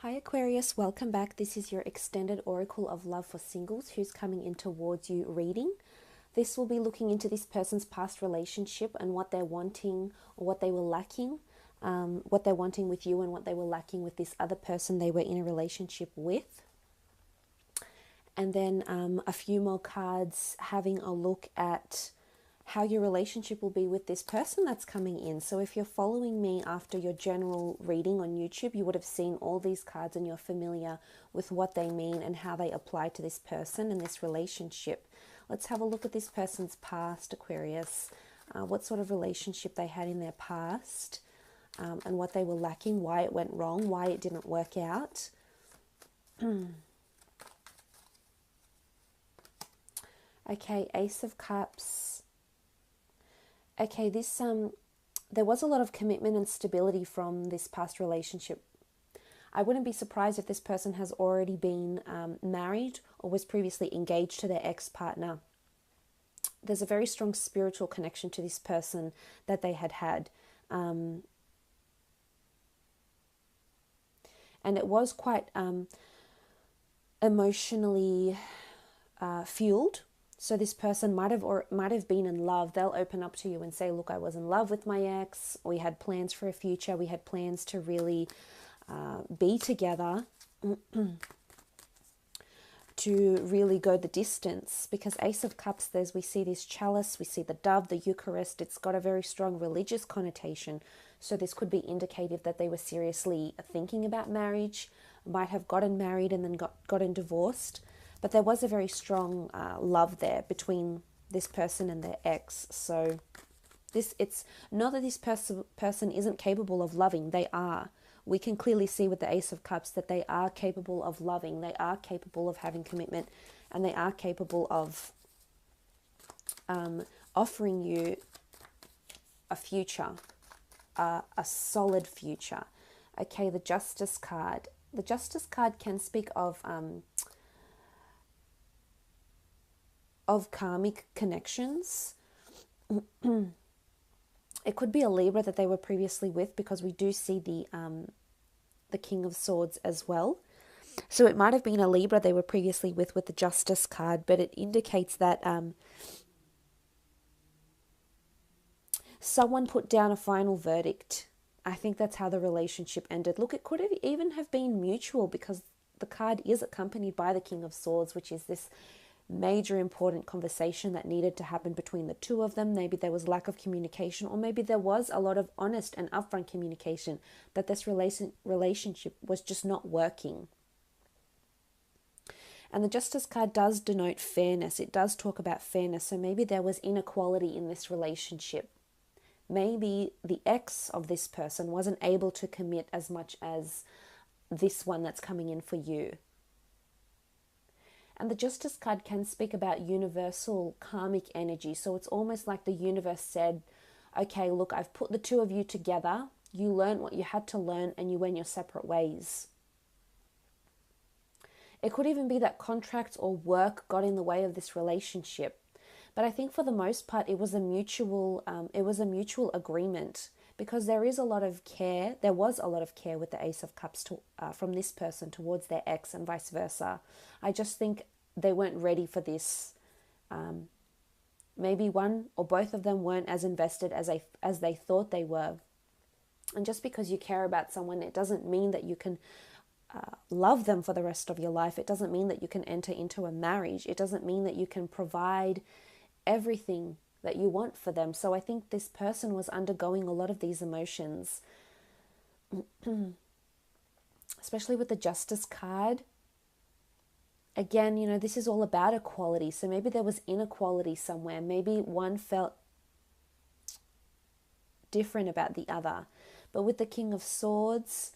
Hi Aquarius, welcome back. This is your extended Oracle of Love for Singles who's coming in towards you reading. This will be looking into this person's past relationship and what they're wanting or what they were lacking, what they're wanting with you and what they were lacking with this other person they were in a relationship with. And then a few more cards having a look at how your relationship will be with this person that's coming in. So if you're following me after your general reading on YouTube, you would have seen all these cards and you're familiar with what they mean and how they apply to this person and this relationship. Let's have a look at this person's past, Aquarius. What sort of relationship they had in their past, and what they were lacking, why it went wrong, why it didn't work out. Okay, Ace of Cups. Okay, there was a lot of commitment and stability from this past relationship. I wouldn't be surprised if this person has already been married or was previously engaged to their ex-partner. There's a very strong spiritual connection to this person that they had. And it was quite emotionally fueled. So this person might have been in love. They'll open up to you and say, look, I was in love with my ex. We had plans for a future. We had plans to really be together, to really go the distance. Because Ace of Cups, we see this chalice, we see the dove, the Eucharist. It's got a very strong religious connotation. So this could be indicative that they were seriously thinking about marriage, might have gotten married and then gotten divorced. But there was a very strong love there between this person and their ex. So it's not that this person isn't capable of loving. They are. We can clearly see with the Ace of Cups that they are capable of loving. They are capable of having commitment. And they are capable of offering you a future, a solid future. Okay, the Justice card. The Justice card can speak of karmic connections. It could be a Libra that they were previously with, because we do see the King of Swords as well. So it might have been a Libra they were previously with the Justice card, but it indicates that someone put down a final verdict. I think that's how the relationship ended. Look, it could have even have been mutual, because the card is accompanied by the King of Swords, which is this major important conversation that needed to happen between the two of them. Maybe there was lack of communication, or maybe there was a lot of honest and upfront communication, that this relationship was just not working. And the Justice card does denote fairness. It does talk about fairness. So maybe there was inequality in this relationship. Maybe the ex of this person wasn't able to commit as much as this one that's coming in for you. And the Justice card can speak about universal karmic energy. So it's almost like the universe said, okay, look, I've put the two of you together. You learned what you had to learn and you went your separate ways. It could even be that contracts or work got in the way of this relationship. But I think for the most part, it was a mutual agreement, because there is a lot of care. There was a lot of care with the Ace of Cups from this person towards their ex, and vice versa. I just think they weren't ready for this. Maybe one or both of them weren't as invested as they thought they were. And just because you care about someone, it doesn't mean that you can love them for the rest of your life. It doesn't mean that you can enter into a marriage. It doesn't mean that you can provide everything that you want for them. So I think this person was undergoing a lot of these emotions, especially with the Justice card. Again, this is all about equality. So maybe there was inequality somewhere. Maybe one felt different about the other. But with the King of Swords,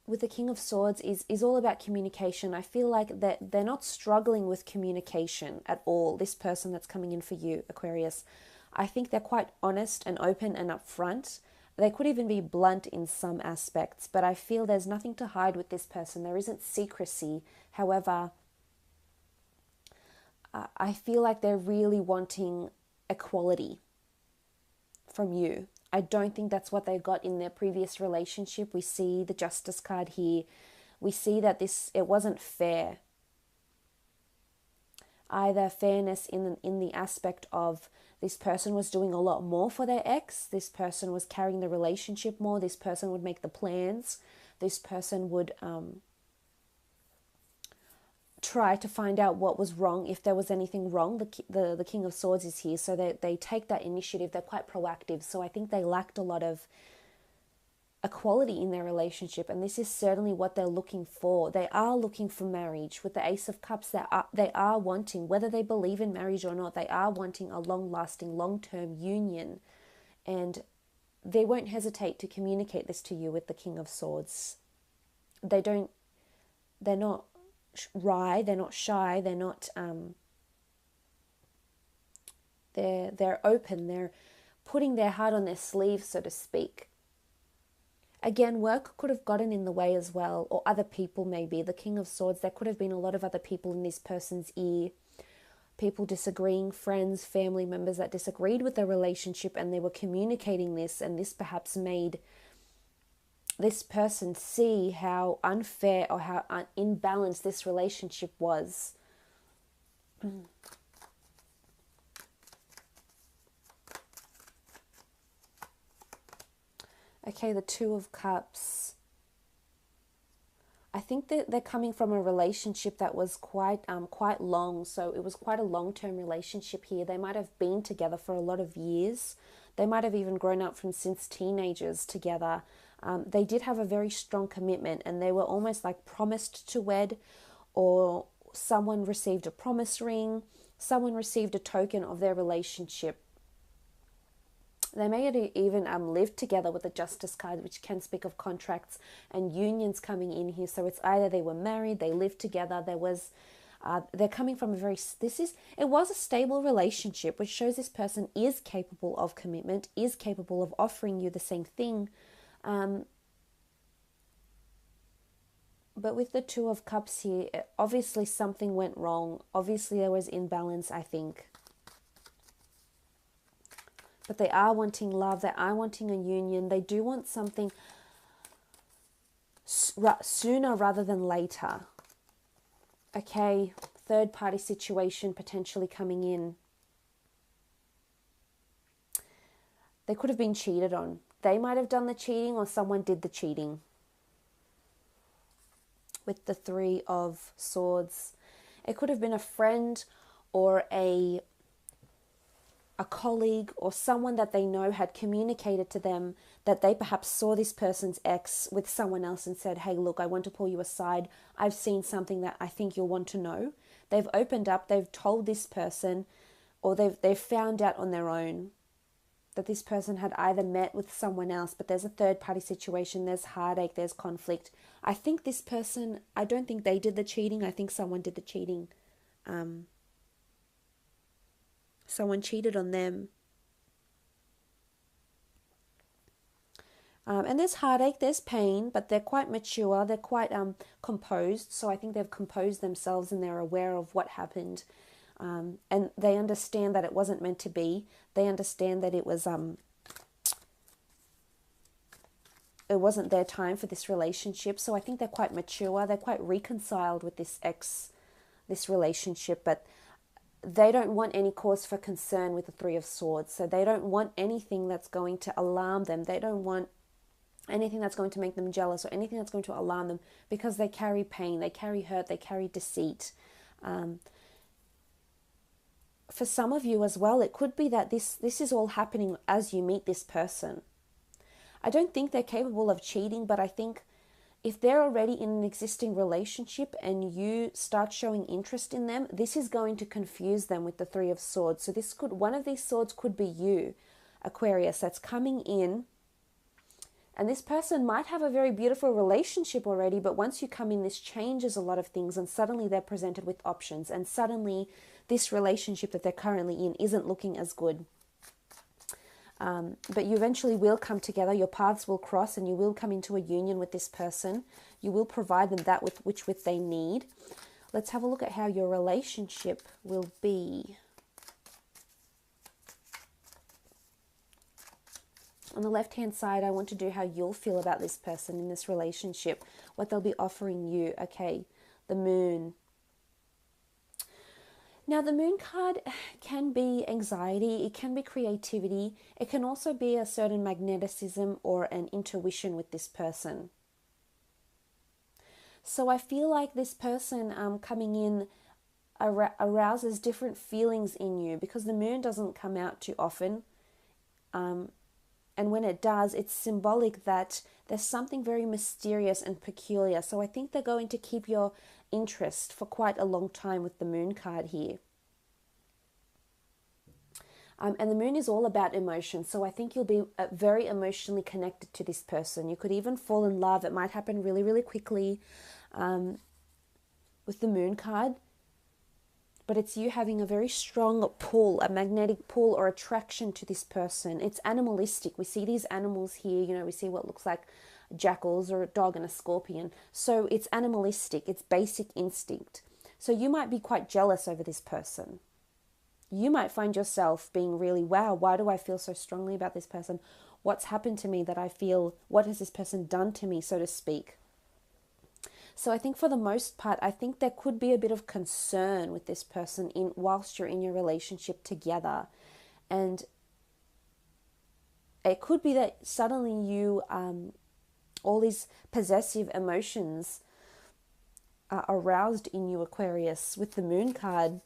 with the King of Swords is all about communication. I feel like that they're not struggling with communication at all, this person that's coming in for you, Aquarius. I think they're quite honest and open and upfront. They could even be blunt in some aspects, but I feel there's nothing to hide with this person. There isn't secrecy. However, I feel like they're really wanting equality from you. I don't think that's what they got in their previous relationship. We see the Justice card here. We see that it wasn't fair. Either fairness in the aspect of this person was doing a lot more for their ex, this person was carrying the relationship more, this person would make the plans, this person would try to find out what was wrong, if there was anything wrong. The King of Swords is here, so they take that initiative. They're quite proactive. So I think they lacked a lot of equality in their relationship, and this is certainly what they're looking for. They are looking for marriage. With the Ace of Cups, they are wanting, whether they believe in marriage or not, they are wanting a long-lasting, long-term union, and they won't hesitate to communicate this to you with the King of Swords. They're not shy, they're not they're open, they're putting their heart on their sleeve, so to speak. Again, work could have gotten in the way as well, or other people maybe. The King of Swords, there could have been a lot of other people in this person's ear. People disagreeing, friends, family members that disagreed with the relationship, and they were communicating this, and this perhaps made this person see how unfair or how imbalanced this relationship was. Okay, the Two of Cups. I think that they're coming from a relationship that was quite long. So it was quite a long-term relationship here. They might have been together for a lot of years. They might have even grown up from since teenagers together. They did have a very strong commitment, and they were almost like promised to wed, or someone received a promise ring, someone received a token of their relationship. They may have even lived together with the Justice card, which can speak of contracts and unions coming in here. So it's either they were married, they lived together, they're coming from it was a stable relationship, which shows this person is capable of commitment, is capable of offering you the same thing. But with the Two of Cups here, obviously something went wrong. Obviously there was imbalance, I think. But they are wanting love. They are wanting a union. They do want something sooner rather than later. Okay, third party situation potentially coming in. They could have been cheated on. They might have done the cheating, or someone did the cheating. With the Three of Swords, it could have been a friend or a colleague or someone that they know had communicated to them that they perhaps saw this person's ex with someone else and said, hey, look, I want to pull you aside. I've seen something that I think you'll want to know. They've opened up, they've told this person, or they've found out on their own that this person had either met with someone else, but there's a third party situation, there's heartache, there's conflict. I think this person, I don't think they did the cheating. I think someone did the cheating. Someone cheated on them. And there's heartache, there's pain, but they're quite mature, they're quite composed. So I think they've composed themselves and they're aware of what happened. And they understand that it wasn't meant to be. They understand that it wasn't their time for this relationship. So I think they're quite mature, they're quite reconciled with this relationship, but they don't want any cause for concern with the Three of Swords. So they don't want anything that's going to alarm them. They don't want anything that's going to make them jealous or anything that's going to alarm them, because they carry pain, they carry hurt, they carry deceit. For some of you as well, it could be that this is all happening as you meet this person. I don't think they're capable of cheating, but I think if they're already in an existing relationship and you start showing interest in them, this is going to confuse them with the Three of Swords. So one of these swords could be you, Aquarius, that's coming in. And this person might have a very beautiful relationship already, but once you come in, this changes a lot of things, and suddenly they're presented with options, and suddenly this relationship that they're currently in isn't looking as good. But you eventually will come together, your paths will cross, and you will come into a union with this person. You will provide them that which they need. Let's have a look at how your relationship will be. On the left-hand side, I want to do how you'll feel about this person in this relationship, what they'll be offering you. Okay, the moon. Now, the moon card can be anxiety, it can be creativity, it can also be a certain magnetism or an intuition with this person. So I feel like this person coming in arouses different feelings in you, because the moon doesn't come out too often. And when it does, it's symbolic that there's something very mysterious and peculiar. So I think they're going to keep your interest for quite a long time with the moon card here. And the moon is all about emotion. So I think you'll be very emotionally connected to this person. You could even fall in love. It might happen really, really quickly with the moon card. But it's you having a very strong pull, a magnetic pull or attraction to this person. It's animalistic. We see these animals here, you know, we see what looks like jackals or a dog and a scorpion. So it's animalistic, it's basic instinct. So you might be quite jealous over this person. You might find yourself being really, wow, why do I feel so strongly about this person? What's happened to me that I feel, what has this person done to me, so to speak? So I think for the most part, I think there could be a bit of concern with this person whilst you're in your relationship together. And it could be that suddenly you, all these possessive emotions are aroused in you, Aquarius, with the moon card.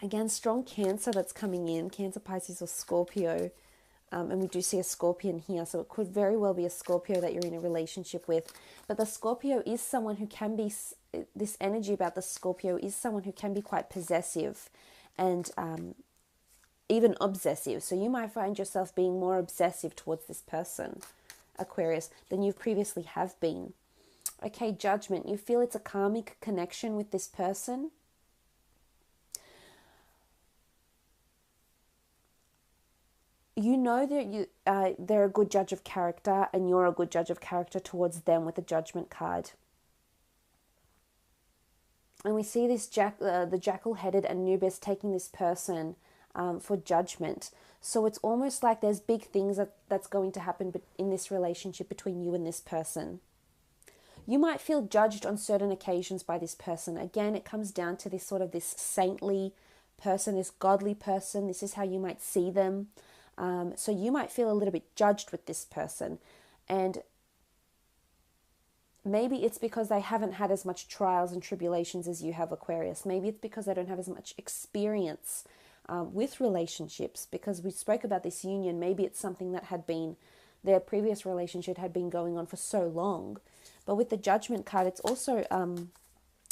Again, strong Cancer that's coming in, Cancer, Pisces or Scorpio. And we do see a Scorpion here, so it could very well be a Scorpio that you're in a relationship with. But the Scorpio is someone who can be, this energy about the Scorpio is someone who can be quite possessive and even obsessive. So you might find yourself being more obsessive towards this person, Aquarius, than you previously have been. Okay, Judgment. You feel it's a karmic connection with this person. You know that they're a good judge of character, and you're a good judge of character towards them with the Judgment card. And we see this the jackal-headed Anubis taking this person for judgment. So it's almost like there's big things that's going to happen in this relationship between you and this person. You might feel judged on certain occasions by this person. Again, it comes down to this sort of this saintly person, this godly person. This is how you might see them. So you might feel a little bit judged with this person, and maybe it's because they haven't had as much trials and tribulations as you have, Aquarius. Maybe it's because they don't have as much experience with relationships, because we spoke about this union. Maybe it's something that had been, their previous relationship had been going on for so long. But with the Judgment card, it's also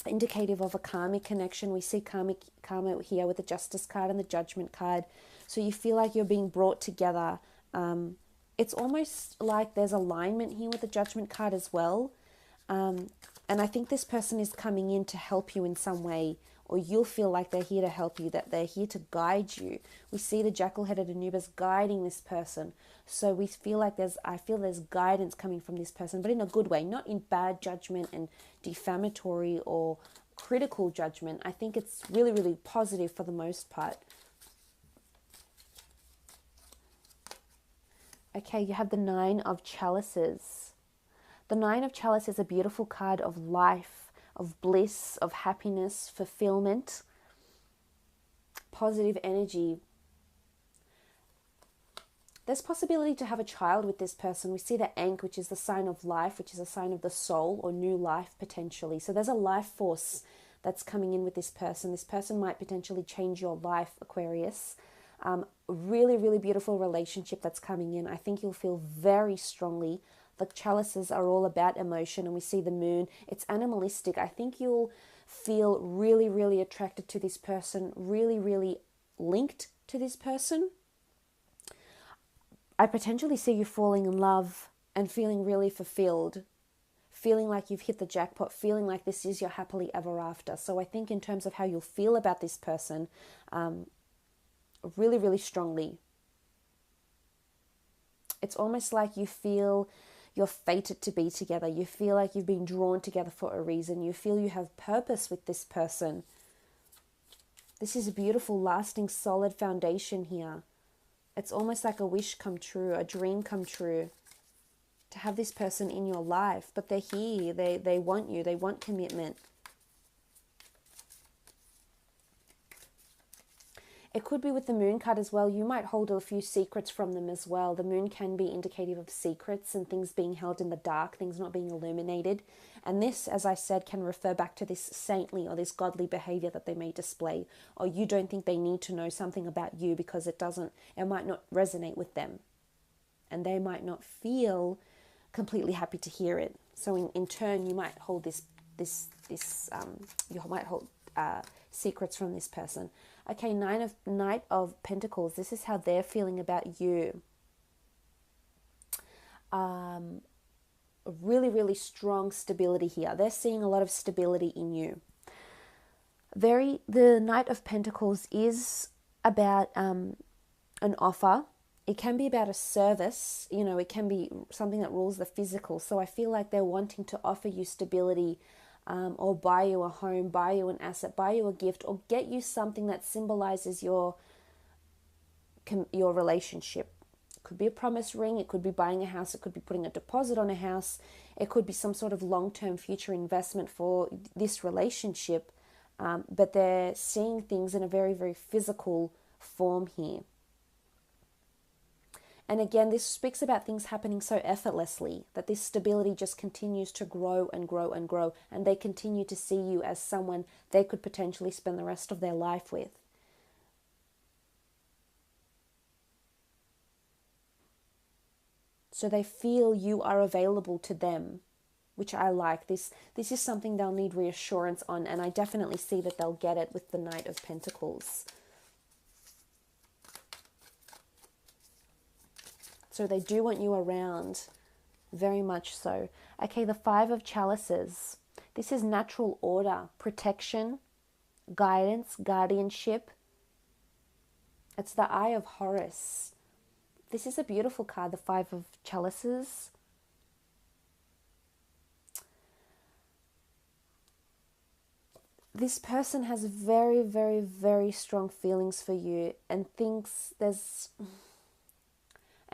indicative of a karmic connection. We see karma here with the Justice card and the Judgment card. So you feel like you're being brought together. It's almost like there's alignment here with the Judgment card as well. And I think this person is coming in to help you in some way, or you'll feel like they're here to help you, that they're here to guide you. We see the jackal-headed Anubis guiding this person. So we feel like I feel there's guidance coming from this person, but in a good way, not in bad judgment and defamatory or critical judgment. I think it's really, really positive for the most part. Okay, you have the Nine of Chalices. The Nine of Chalices is a beautiful card of life, of bliss, of happiness, fulfillment, positive energy. There's possibility to have a child with this person. We see the Ankh, which is the sign of life, which is a sign of the soul or new life potentially. So there's a life force that's coming in with this person. This person might potentially change your life, Aquarius. Really, really beautiful relationship that's coming in. I think you'll feel very strongly. The chalices are all about emotion, and we see the moon. It's animalistic. I think you'll feel really, really attracted to this person, really, really linked to this person. I potentially see you falling in love and feeling really fulfilled, feeling like you've hit the jackpot, feeling like this is your happily ever after. So I think in terms of how you'll feel about this person, really, really strongly. It's almost like you feel you're fated to be together. You feel like you've been drawn together for a reason. You feel you have purpose with this person. This is a beautiful, lasting, solid foundation here. It's almost like a wish come true, a dream come true, to have this person in your life. But they're here. They want you. They want commitment. It could be with the moon card as well. You might hold a few secrets from them as well. The moon can be indicative of secrets and things being held in the dark, things not being illuminated. And this, as I said, can refer back to this saintly or this godly behavior that they may display. Or you don't think they need to know something about you because it might not resonate with them. And they might not feel completely happy to hear it. So in turn, you might hold you might hold secrets from this person. Okay, Knight of Pentacles. This is how they're feeling about you. Really, really strong stability here. They're seeing a lot of stability in you. The Knight of Pentacles is about an offer. It can be about a service. It can be something that rules the physical. So I feel like they're wanting to offer you stability, or buy you a home, buy you an asset, buy you a gift, or get you something that symbolizes your relationship. It could be a promise ring, it could be buying a house, it could be putting a deposit on a house, it could be some sort of long-term future investment for this relationship, but they're seeing things in a very, very physical form here. And again, this speaks about things happening so effortlessly, that this stability just continues to grow and grow and grow, and they continue to see you as someone they could potentially spend the rest of their life with. So they feel you are available to them, which I like. This is something they'll need reassurance on, and I definitely see that they'll get it with the Knight of Pentacles. So they do want you around, very much so. Okay, the Five of Chalices. This is natural order, protection, guidance, guardianship. It's the Eye of Horus. This is a beautiful card, the Five of Chalices. This person has very, very, very strong feelings for you and thinks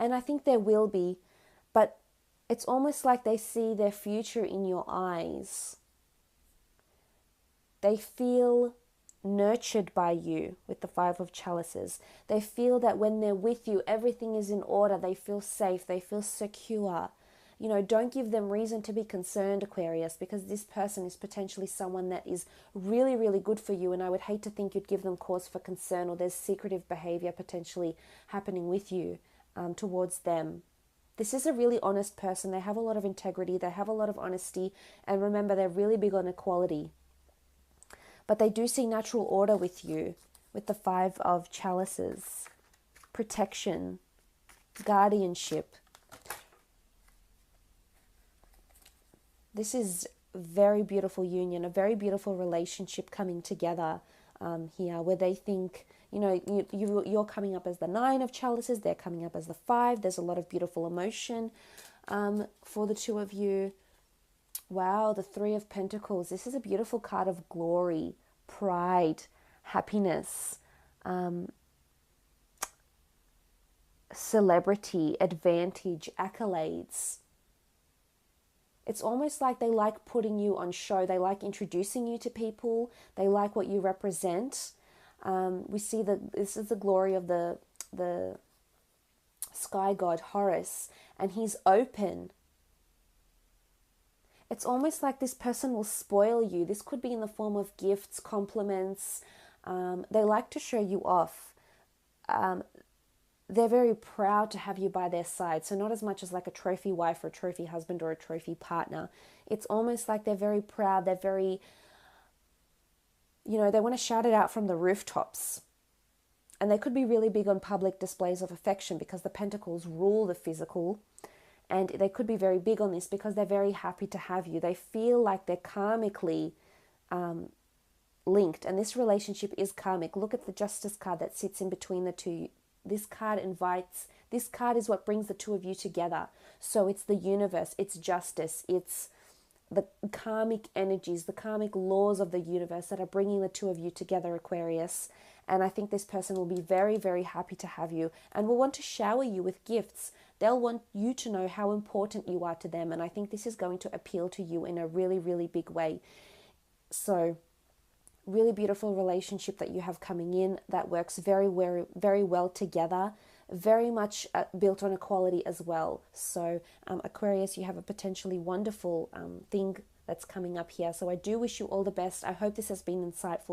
and I think there will be, but it's almost like they see their future in your eyes. They feel nurtured by you with the Five of Chalices. They feel that when they're with you, everything is in order. They feel safe. They feel secure. Don't give them reason to be concerned, Aquarius, because this person is potentially someone that is really, really good for you, and I would hate to think you'd give them cause for concern, or there's secretive behavior potentially happening with you. Towards them. This is a really honest person. They have a lot of integrity. They have a lot of honesty. And remember, they're really big on equality. But they do see natural order with you, with the Five of Chalices. Protection, guardianship. This is a very beautiful union, a very beautiful relationship coming together here, where they think, you're coming up as the Nine of Chalices, they're coming up as the Five. There's a lot of beautiful emotion for the two of you. Wow, the Three of Pentacles. This is a beautiful card of glory, pride, happiness, celebrity, advantage, accolades. It's almost like they like putting you on show. They like introducing you to people. They like what you represent. We see that this is the glory of the sky god Horus, and he's open. It's almost like this person will spoil you. This could be in the form of gifts, compliments. They like to show you off. They're very proud to have you by their side. So not as much as like a trophy wife or a trophy husband or a trophy partner. It's almost like they're very proud. They're very, they want to shout it out from the rooftops. And they could be really big on public displays of affection because the pentacles rule the physical. And they could be very big on this because they're very happy to have you. They feel like they're karmically linked. And this relationship is karmic. Look at the Justice card that sits in between the two. This card is what brings the two of you together. So it's the universe, it's justice, it's the karmic energies, the karmic laws of the universe that are bringing the two of you together, Aquarius. And I think this person will be very, very happy to have you and will want to shower you with gifts. They'll want you to know how important you are to them. And I think this is going to appeal to you in a really, really big way. So really beautiful relationship that you have coming in that works very, very, very well together. Very much built on equality as well. So Aquarius, you have a potentially wonderful thing that's coming up here. So I do wish you all the best. I hope this has been insightful.